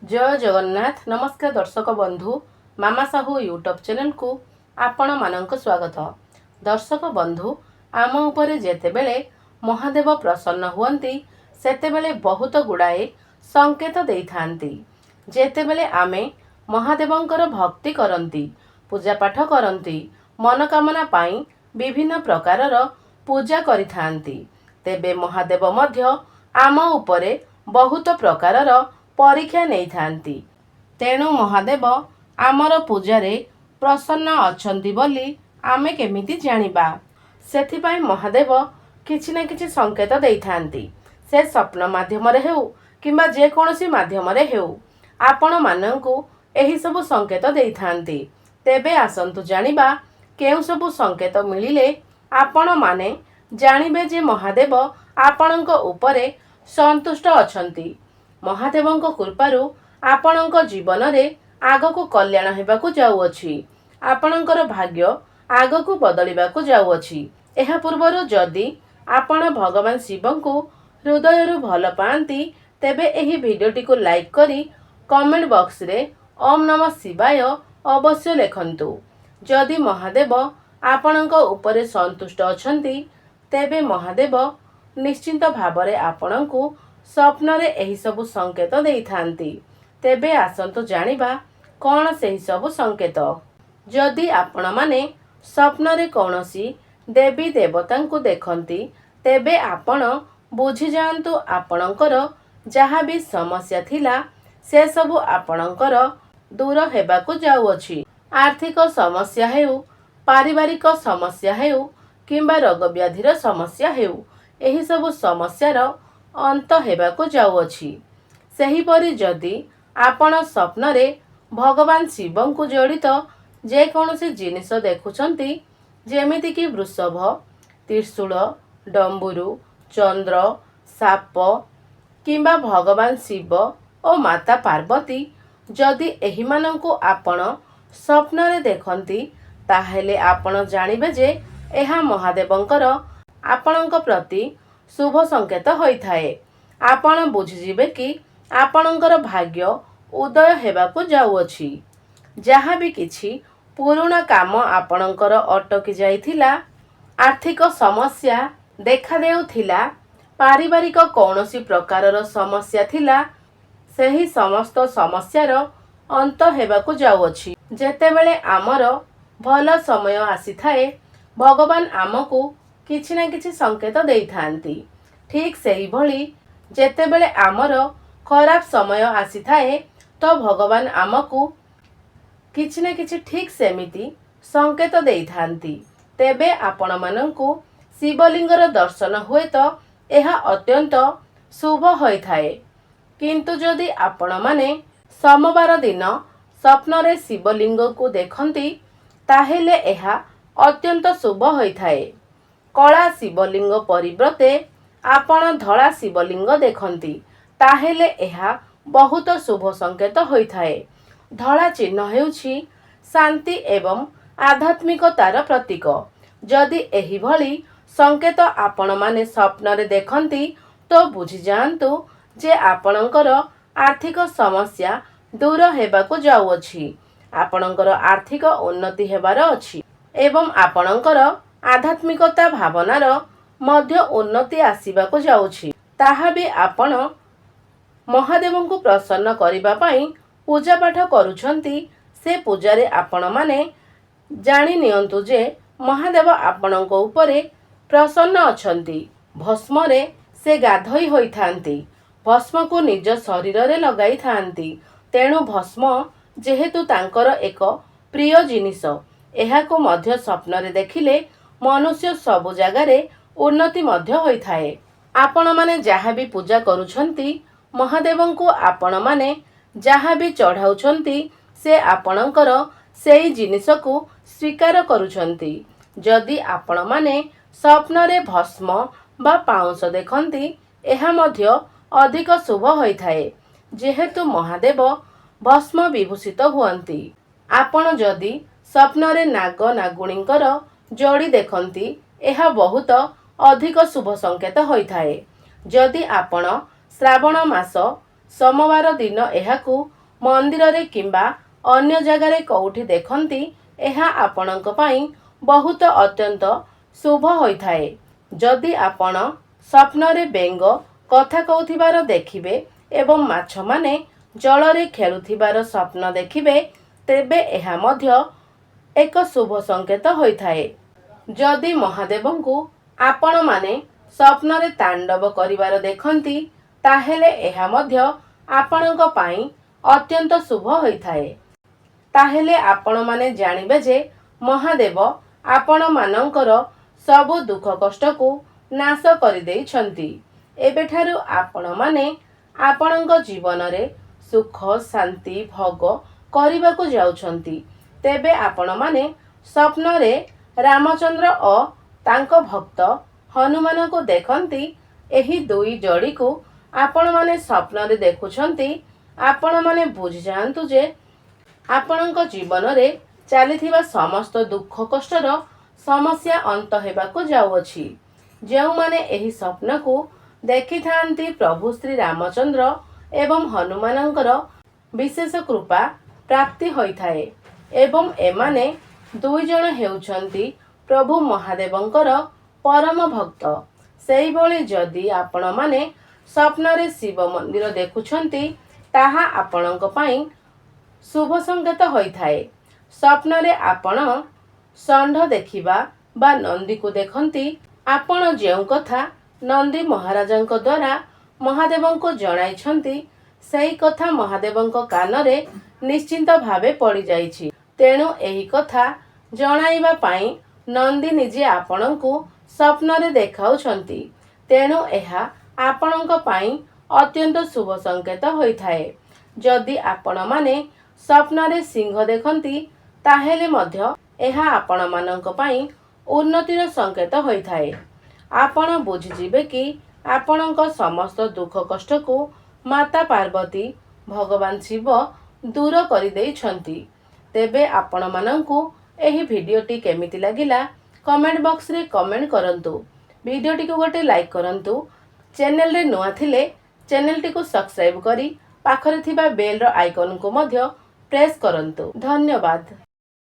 जय जगन्नाथ। नमस्कार दर्शक बंधु, मामा साहू यूट्यूब चैनल को आपण मानक स्वागत। दर्शक बंधु, आम उपरे जेतेबेले महादेव प्रसन्न हुअन्ति सेतेबेले बहुत गुड़ाए संकेत देइथांती। जेतेबेले आमे महादेवंकर भक्ति करंती, पूजा पाठ करंती, मनोकामना पाई विभिन्न प्रकारर पूजा करिथांती, तेबे महादेव मध्य आम उपरे बहुत प्रकारर परीक्षा नहीं थांती। तेणु महादेव आमर पूजारे प्रसन्न अछंती बोली आमे केमिति जानिबा। सेथिपाई महादेव किछि ना किछि संकेत देई थांती। से स्वप्न माध्यम रे हेउ किंबा जे कोनोसी माध्यम रे हेउ आपण माननकु एही सब संकेत देई थांती। तेबे आसंतु जानिबा केउ सब संकेत मिलिले आपण माने जानिबे जे महादेव आपणक उपरे संतुष्ट अछंती। महादेवंक कृपारु आपणक जीवन रे आगकु कल्याण हेबाकु जाउअछि। आपणकर भाग्य आगकु बदलिबाकु जाउअछि। एहा पूर्वरु जदि आपण भगवान शिवंकु हृदयरु भल पांती तेबे एही भिडियोटी को लाइक करी कमेंट बॉक्स रे ओम नमः शिवाय अवश्य लेखन्तु। जदि महादेव आपणक उपरे संतुष्ट अछंती तेबे महादेव निश्चिंत भावरे आपणकु स्वप्न रे एही सबु संकेत देई थांती। तेबे आसंतु जानिबा कौन सेही सबु संकेत। जदि आपण माने स्वप्न रे कौनसी देवी देवतांकु देखंती तेबे आपण बुझी जांतु आपणकर जहा भी समस्या थिला से सबु आपणकर दूर हेबाकु जाउअछि। आर्थिक समस्या हेउ, पारिवारिक समस्या हेउ किंबा रोग व्याधिर समस्या हेउ, एही सबु समस्यार अंत हेबाकु जाउअछि। सेहीपरि जदि आपण स्वप्न रे भगवान शिवंकु जड़ित जे कोनोसी जिनिस देखुछंती जेमिति कि वृषभ, त्रिशूल, डंबुरु, चंद्र, साप किंबा भगवान शिव और माता पार्वती जदि एही मानंकु आपण स्वप्न रे देखंती ताहेले आपण जानिबे जे एहा महादेवंकर आपणक प्रति शुभ संकेत होई थाए। आपण बुझिजिबे कि आपणकर भाग्य उदय हेबाकु जाउअछि। जहाँ भी किछि पुराना काम आपणकर अटकी जाइथिला, आर्थिक समस्या देखा देउथिला, पारिवारिक कौनसी प्रकारर समस्या थिला, सेही समस्त समस्यार अंत हेबाकु जाउअछि। जेतेबेले आमर भल समय आसीथाए भगवान आमकु किछि ना किछि संकेत देई थांती। ठीक सेही भली जेतेबेले आमर खराब समय आसीथाए तो भगवान आमकु किछि ना किछि ठीक सेमिति संकेत देई थांती। तेबे आपण मानंकु शिवलिंगर दर्शन हुए तो यह अत्यंत शुभ होई थाए। किंतु जदि आपण माने सोमवार दिन स्वप्न रे शिवलिंग को देखंती ताहेले यह अत्यंत शुभ होई थाए। कला शिवलिंग परिवर्ते आपण धला शिवलिंग देखंती ताहेले यह बहुत शुभ संकेत होई थाए। धला चिन्ह हेउछि शांति एवं आध्यात्मिकतार प्रतीक। जदि एही भली संकेत आपण माने स्वप्न रे देखंती तो बुझी जांतु जे आपणकर आर्थिक समस्या दूर हेबाकु जाउअछि। आपणकर आर्थिक उन्नति हेबार अछि एवं आपणकर आध्यात्मिकता भावनार मध्य उन्नति आसीबाकु जाउछि। ताहा भी आपण महादेवंकु प्रसन्न करिबा पई पूजा पाठ करूछंती से पूजारे आपण माने जानि नियंतु जे महादेव आपणक उपरे प्रसन्न अछंती। भस्म रे से गाधोई होई थांती, भस्म को निज शरीर रे लगाई थांती। तेणु भस्म जेहेतु तांकर एक प्रिय जिनिस, एहाको मध्य स्वप्न रे देखिले मनुष्य सबु जगारे उन्नति मध्य होई थाए। आपण माने जहा भी पूजा करूछंती महादेवंकु आपण माने जहा भी चढ़ाउछंती से आपणकर सेई जिनिस को स्वीकार करूछंती। जदि आपण माने स्वप्न रे भस्म बा पाउंस देखंती एहा मध्य अधिक शुभ होई थाए। जेहेतु महादेव भस्म विभूषित हुअंती। आपण जदि स्वप्न रे नाग नागुणींकर जोड़ी देखंती एहा बहुत अधिक शुभ संकेत होई थाए। जदि आपण श्रावण मास सोमवार दिन एहाकु मंदिर किंबा अन्य जगार कौटी देखती यह आपणक पई बहुत अत्यंत शुभ होता है। जदि आपण स्वप्न रे बेंग कथा कहूथिबार देखिबे एवं माछ माने जलरे खेलुथिबार स्वप्न देखिबे तेबे एहा मध्य एक शुभ संकेत होता है। जदि महादेवंकु आपण माने स्वप्न रे तांडव करिवार देखंती ताहेले एहा मध्य आपणक पई अत्यंत शुभ होता है। ताहेले आपण माने जानिबे जे महादेव आपण मानकर सबु दुख कष्ट को नाश कर देइछंती। एबेठारु आपण माने आपणक जीवन रे सुख शांति भोग करिबा को जाउछंती। तेबे आपण माने स्वप्न रे रामचंद्र और तांको भक्त हनुमान को देखंती। एही दुई जोड़ी को आपण माने स्वप्न रे देखुछंती। आपण माने बुझि जांतु जे आपणक जीवन रे चलीथिबा समस्त दुख कष्टर समस्या अंत हेबाकु जाउअछि। जेउ माने एही स्वप्न को देखि थांती प्रभु श्री रामचंद्र एवं हनुमानंकर विशेष कृपा प्राप्ति होइथाए एवं एमाने दुई जण हेउछंती प्रभु महादेवंकर परम भक्त। सेही भली जदि आपण माने स्वप्न रे शिव मंदिर देखुछंती ताहा आपणक पई शुभ संकेत होइथाए। स्वप्न रे आपण षंढ देखिबा बा नंदी को देखंती आपण जेउ कथा नंदी महाराजंक द्वारा महादेवंको जणाइछंती सेही कथा महादेवंक कानरे निश्चिंत भावे पड़ी जाइछि। तेणु एही कथा जणाइबा पाई नंदी निजे आपणंकु स्वप्न रे देखाउछंती। तेणु एहा आपणंक पाई अत्यंत शुभ संकेत होइथाए। जदि आपण माने स्वप्न रे सिंह देखंती ताहेले मध्य एहा आपण मानंक पाई उन्नतिर संकेत होइथाए। आपण बुझिजिबे कि आपणंक समस्त दुख कष्ट को माता पार्वती भगवान शिव दूर करि देइछंती। तेबे आपण मानंकु एही भिडियोटी केमिति लागिला कमेंट बॉक्स रे कमेंट करंतु। भिडियोटी को गोटे लाइक करंतु। चैनल रे नुआ थिले चैनल टी को सब्सक्राइब करी पाखरे थिबा बेल रो आइकन को मध्य प्रेस करंतु। धन्यवाद।